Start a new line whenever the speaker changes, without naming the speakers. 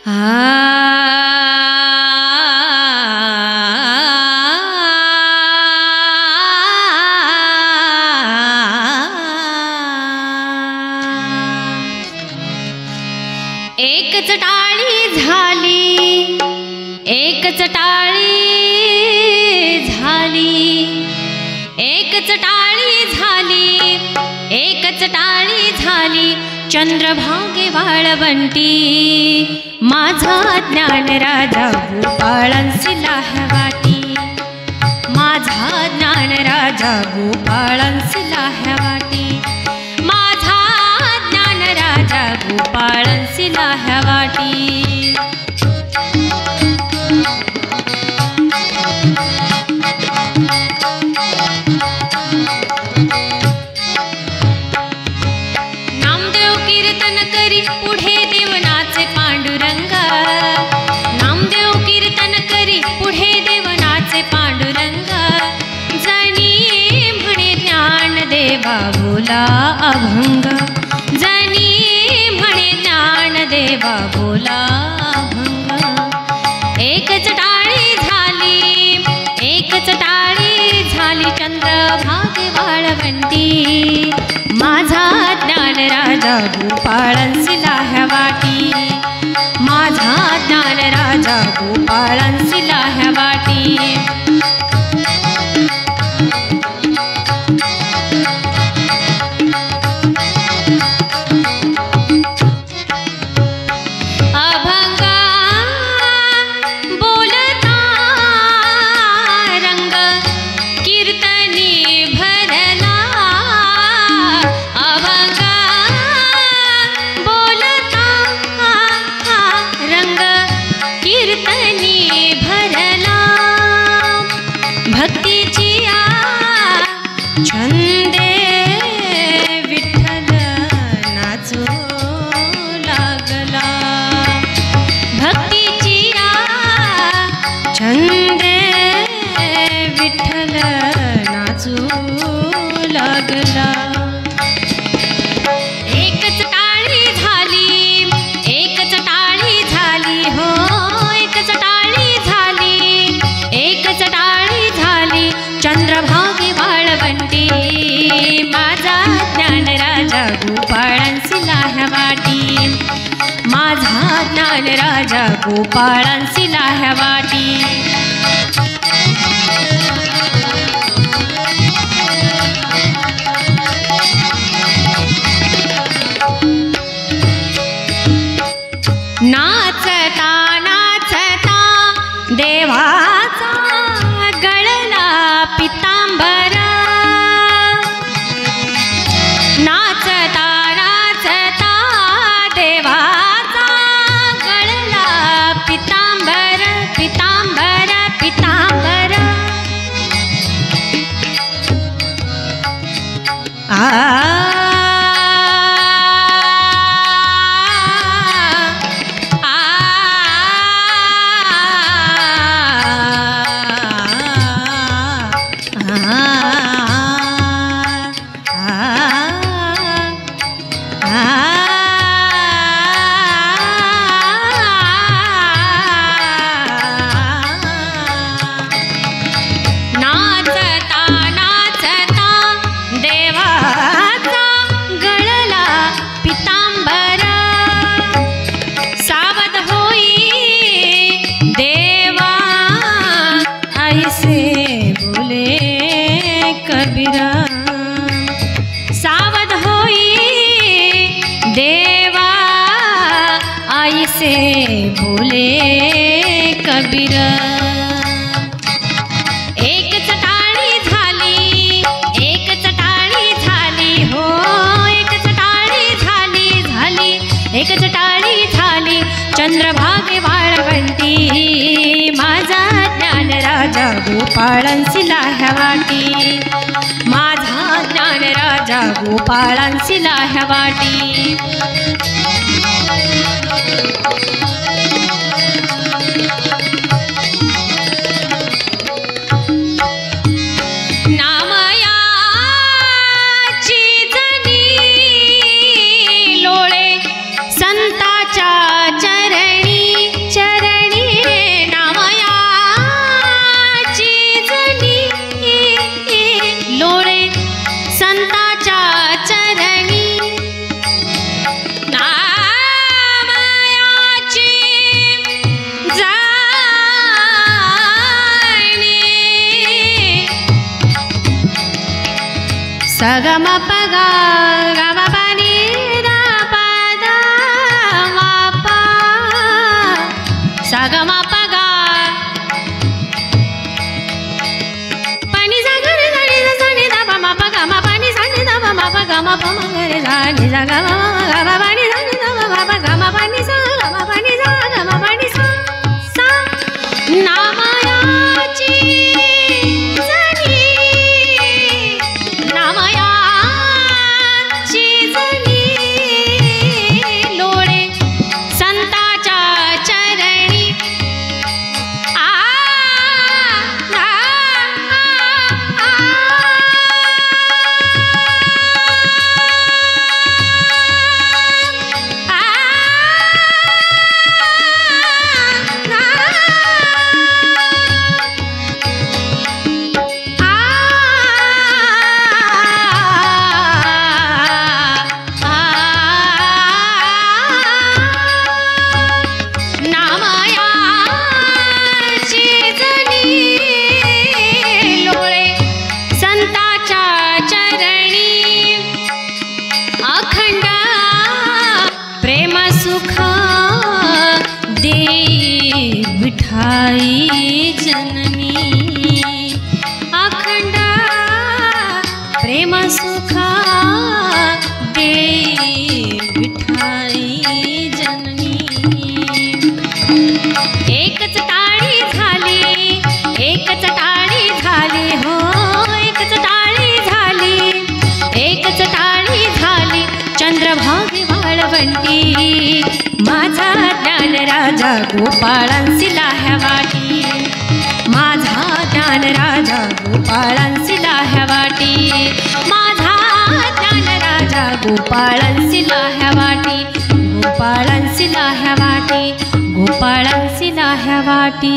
एकच टाळी झाली, एकच टाळी झाली, एकच टाळी झाली, एकच टाळी झाली, चंद्रभागे वाळवंटी माझा ज्ञान राजा गोपाळांसी लाह्यावाटी, माझा ज्ञान राजा गोपाळांसी लाह्यावाटी, माझा ज्ञान राजा गोपाळांसी लाह्यावाटी। नामदेव कीर्तन करी पुढे देवनाचे पांडुरंग, नामदेव कीर्तन करी पुढे देवनाचे पांडुरंग, जनी म्हणे ज्ञान देवा बोला अभंग, जनी म्हणे ज्ञान देवा बोला अभंग। एकच टाळी झाली, एकच टाळी झाली, चंद्रभागे वाळवंटी माझा ज्ञान राजा गोपाळांसी लाह्यावाटी, माझा ज्ञान राजा गोपाळांसी लाह्यावाटी। कीर्तनी भरला भक्तीची छंदे विठ्ठल नाचू लागला, भक्तीची छंदे विठ्ठल नाचू लागला। एकच टाळी झाली, एकच टाळी झाली, हो एकच टाळी झाली, एकच टाळी झाली, चंद्रभागे वाळवंटी माझा ज्ञान राजा गोपाळांसी लाह्यावाटी, माझा ज्ञान राजा गोपाळांसी लाह्यावाटी। नाचता नाचता देवाचा गळला पितांबर, नाचता नाचता देवाचा गळला पितांबर, पितांबर, पितांबर। नाचता नाचता देवाचा गळला पितांबर, सावध होई देवा ऐसे बोले कबीरा, सावध होई देवा ऐसे बोले कबीरा। एकच टाळी झाली, एकच टाळी झाली, हो एकच टाळी झाली, झाली एकच टाळी झाली, चंद्रभागे वाळवंटी माझा ज्ञान राजा गोपाळांसी लाह्यावाटी, माझा ज्ञान राजा गोपाळांसी लाह्यावाटी। संताच्या चरणी सा ग म प ग ग म प नि ध प ध म प सा ग म प ग प नि सा ग रे ग नि सा नि ध प म प ग म प नि सा नि ध प म प ग म प म ग रे सा नि सा ग म ग म प नि सा नि ध प म प ग म प नि सा ग म प नि सा ग म प नि सा सा नामयाची जनी नामयाची जनी लोळे संताच्या चरणी आ विठाई जननी अखंड प्रेम सुखा दे विठाई जननी एकच टाळी झाली एकच टाळी झाली हो एकच टाळी झाली एकच टाळी झाली चंद्रभागे वाळवंटी माझा ज्ञान राजा गोपाळांसी लाह्या वाटी माझा ज्ञान राजा गोपाळांसी लाह्या वाटी माझा ज्ञान राजा गोपाळांसी लाह्या वाटी गोपाळांसी लाह्या वाटी गोपाळांसी लाह्या वाटी